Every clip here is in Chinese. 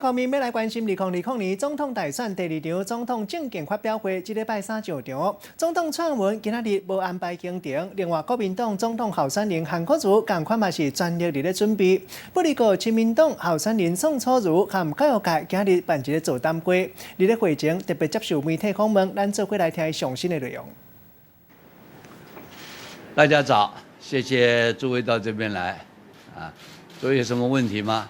国民要来关心2020年总统大选第二场总统政见发表会，这礼拜三上场。总统撰文今仔日无安排行程，另外国民党总统候选人韩国瑜同款嘛是全力伫咧准备。不过亲民党候选人宋楚瑜和教育界今日办一个座谈会，伫咧会前特别接受媒体访问，咱做伙来听详细的内容。大家早，谢谢诸位到这边来，诸位有什么问题吗？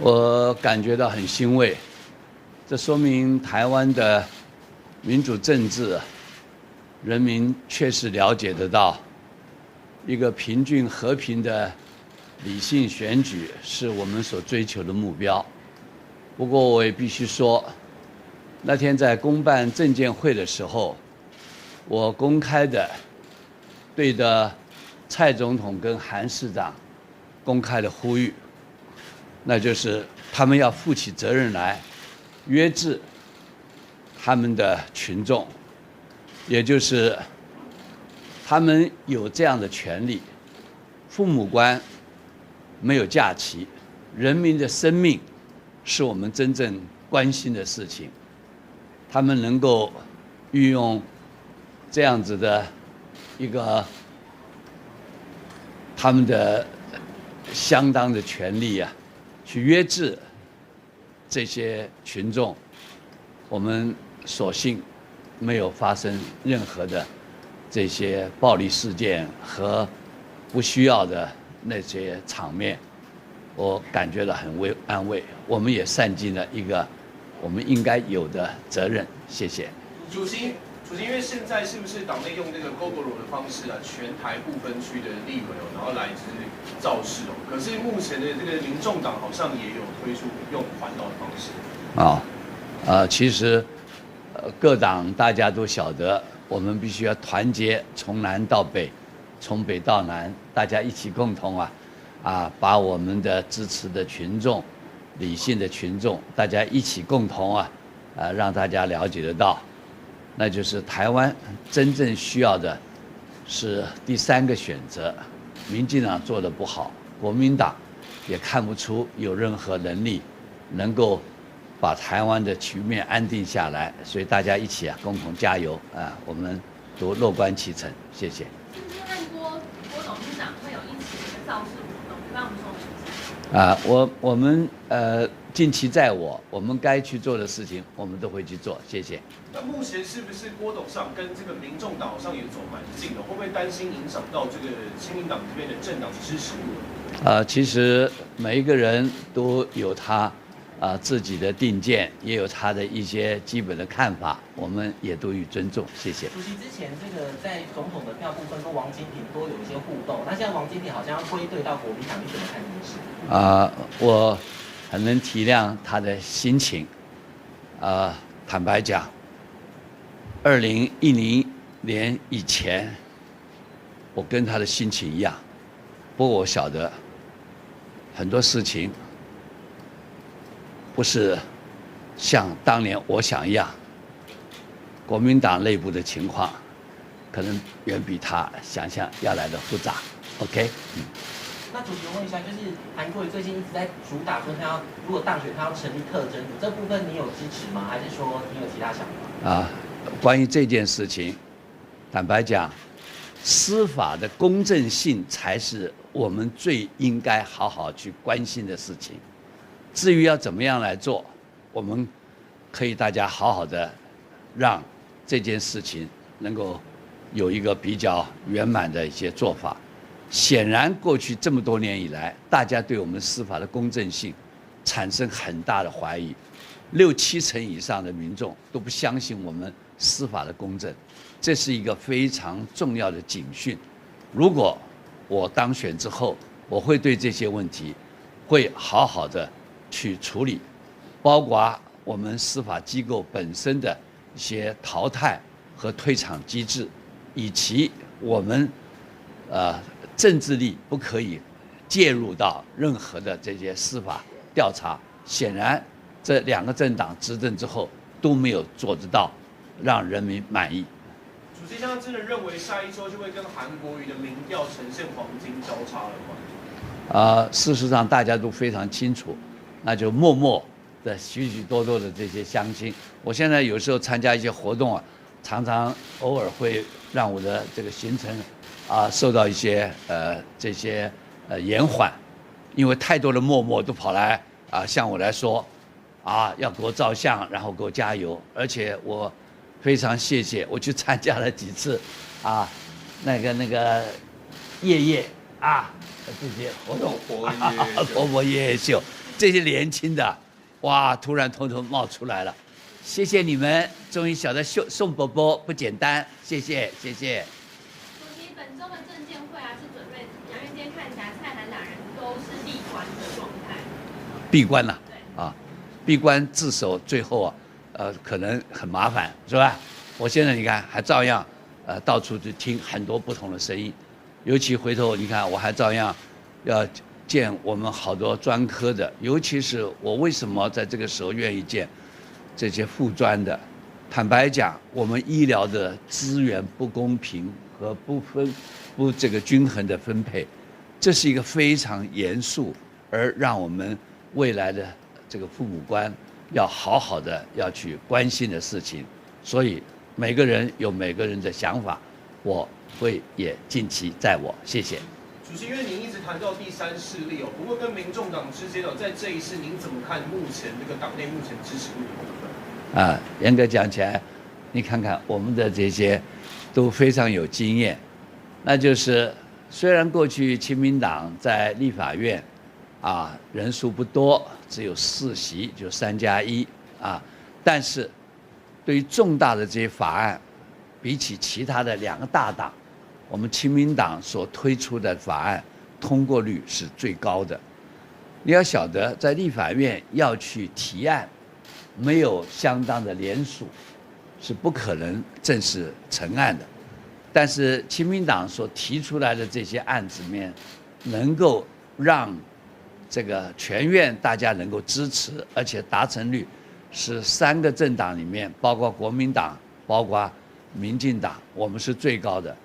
我感觉到很欣慰，这说明台湾的民主政治，人民确实了解得到，一个平均和平的理性选举是我们所追求的目标。不过我也必须说，那天在公办政见会的时候，我公开的对着蔡总统跟韩市长公开的呼吁，那就是他们要负起责任来，约制他们的群众，也就是他们有这样的权利。父母官没有假期，人民的生命是我们真正关心的事情。他们能够运用这样子的一个他们的相当的权利去约制这些群众，我们所幸没有发生任何的这些暴力事件和不需要的那些场面，我感觉到很安慰。我们也善尽了一个我们应该有的责任。谢谢。主席，因为现在是不是党内用这个 GoGoRo 的方式全台不分区的立委然后来造势可是目前的这个民众党好像也有推出用环岛的方式。其实各党大家都晓得，我们必须要团结，从南到北，从北到南，大家一起共同把我们的支持的群众、理性的群众，大家一起共同让大家了解得到，那就是台湾真正需要的是第三个选择。民进党做得不好，国民党也看不出有任何能力能够把台湾的局面安定下来，所以大家一起共同加油我们都乐观其成。谢谢。今天和郭董事长会有一起的造势活动，帮我们说明一下。我们近期在我们该去做的事情，我们都会去做。谢谢。那目前是不是郭董事长跟这个民众党好像也走蛮近的？会不会担心影响到这个亲民党这边的政党支持度？其实每一个人都有他自己的定见，也有他的一些基本的看法，我们也都予尊重。谢谢。主席之前这个在总统的票部分跟王金平多有一些互动，那现在王金平好像要归队到国民党，你怎么看这件事？我很能体谅他的心情。坦白讲，2010年以前，我跟他的心情一样。不过我晓得很多事情不是像当年我想一样，国民党内部的情况可能远比他想象要来的复杂。OK。那主席问一下，就是韩国瑜最近一直在主打说他要如果当选他要成立特侦组，这部分你有支持吗？还是说你有其他想法？关于这件事情，坦白讲，司法的公正性才是我们最应该好好去关心的事情。至于要怎么样来做，我们可以大家好好的让这件事情能够有一个比较圆满的一些做法。显然过去这么多年以来，大家对我们司法的公正性产生很大的怀疑，6、7成以上的民众都不相信我们司法的公正，这是一个非常重要的警讯。如果我当选之后，我会对这些问题会好好的去处理，包括我们司法机构本身的一些淘汰和退场机制，以及我们政治力不可以介入到任何的这些司法调查。显然这2个政党执政之后都没有做得到让人民满意。主席现在真的认为下一周就会跟韩国瑜的民调呈现黄金交叉了吗？事实上大家都非常清楚，那就默默的许许多多的这些乡亲。我现在有时候参加一些活动啊，常常偶尔会让我的这个行程受到一些这些延缓，因为太多的默默都跑来向我来说要给我照相，然后给我加油，而且我非常谢谢，我去参加了几次那个夜夜这些活动，活泼夜夜秀，这些年轻的哇，突然统统冒出来了，谢谢你们，终于晓得宋伯伯不简单，谢谢谢谢。主席，本周的政见会是准备怎么样？因为今天看起来蔡韩两人都是闭关的状态。闭关了闭关自首，最后可能很麻烦，是吧？我现在你看还照样到处去听很多不同的声音，尤其回头你看我还照样要见我们好多专科的，尤其是我为什么在这个时候愿意见这些副专的？坦白讲，我们医疗的资源不公平和不这个均衡的分配，这是一个非常严肃而让我们未来的这个父母官要好好的要去关心的事情。所以每个人有每个人的想法，我会也尽其在我，谢谢。主席，因为您一直谈到第三势力不过跟民众党之间在这一次您怎么看目前这个党内目前支持度的部分？严格讲起来，你看看我们的这些都非常有经验，那就是虽然过去亲民党在立法院人数不多，只有4席，就3+1但是对于重大的这些法案，比起其他的2个大党，我们亲民党所推出的法案通过率是最高的。你要晓得，在立法院要去提案，没有相当的联署，是不可能正式成案的。但是亲民党所提出来的这些案子面，能够让这个全院大家能够支持，而且达成率是3个政党里面，包括国民党，包括民进党，我们是最高的。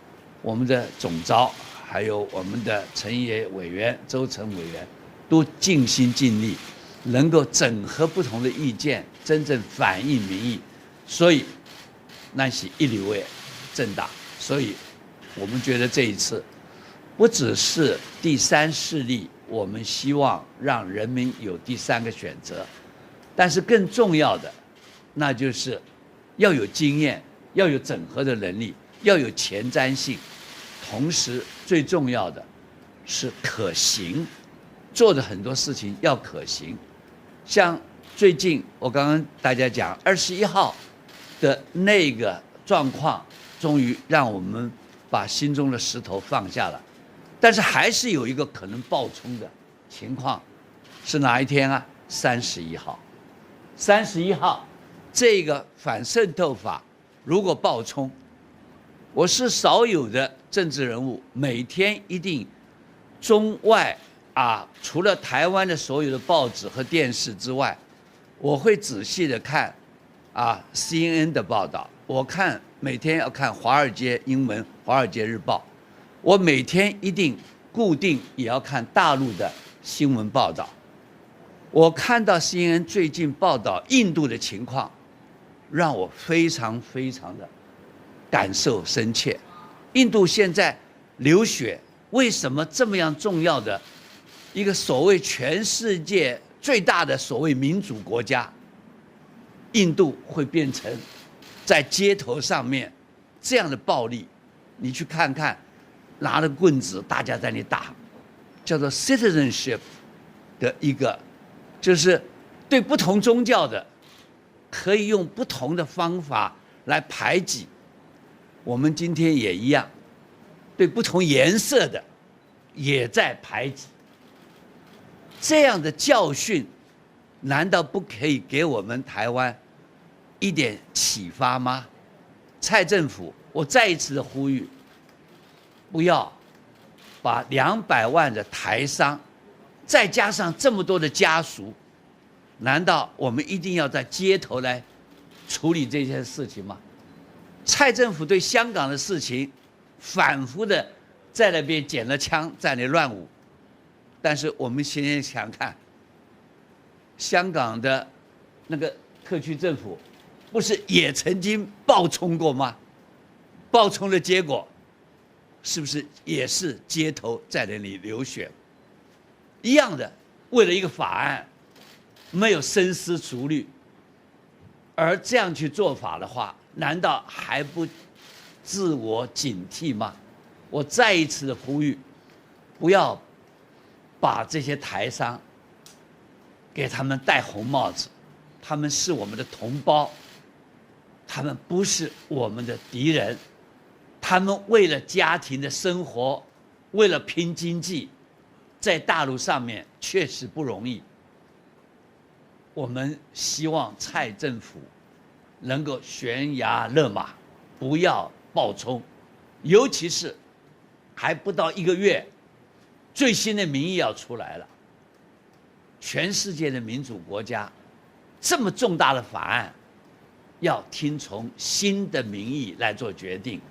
我们的总召还有我们的陈野委员、周成委员都尽心尽力，能够整合不同的意见，真正反映民意。所以那是一流的政党。所以我们觉得这一次不只是第三势力，我们希望让人民有第3个选择，但是更重要的，那就是要有经验，要有整合的能力，要有前瞻性，同时最重要的是可行，做的很多事情要可行。像最近我刚刚大家讲21号的那个状况，终于让我们把心中的石头放下了，但是还是有一个可能爆冲的情况，是哪一天31号。31号这个反渗透法如果爆冲，我是少有的政治人物，每天一定中外除了台湾的所有的报纸和电视之外，我会仔细的看CNN 的报道，我每天要看华尔街英文《华尔街日报》，我每天一定固定也要看大陆的新闻报道。我看到 CNN 最近报道印度的情况，让我非常非常的感受深切。印度现在流血，为什么这么样重要的一个所谓全世界最大的所谓民主国家，印度会变成在街头上面这样的暴力？你去看看，拿着棍子大家在那里打，叫做 citizenship 的一个，就是对不同宗教的可以用不同的方法来排挤。我们今天也一样，对不同颜色的也在排挤。这样的教训，难道不可以给我们台湾一点启发吗？蔡政府，我再一次的呼吁，不要把200万的台商，再加上这么多的家属，难道我们一定要在街头来处理这些事情吗？蔡政府对香港的事情，反复的在那边捡了枪，在那乱舞。但是我们现在想看，香港的那个特区政府，不是也曾经暴冲过吗？暴冲的结果，是不是也是街头在那里流血？一样的，为了一个法案，没有深思熟虑，而这样去做法的话，难道还不自我警惕吗？我再一次的呼吁，不要把这些台商给他们戴红帽子，他们是我们的同胞，他们不是我们的敌人，他们为了家庭的生活，为了拼经济，在大陆上面确实不容易。我们希望蔡政府能够悬崖勒马，不要暴冲，尤其是还不到1个月，最新的民意要出来了。全世界的民主国家，这么重大的法案，要听从新的民意来做决定，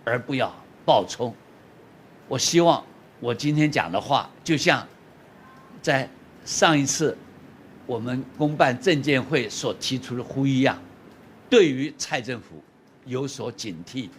而不要暴冲。我希望我今天讲的话，就像在上一次我们公办证监会所提出的呼吁一样，对于蔡政府有所警惕，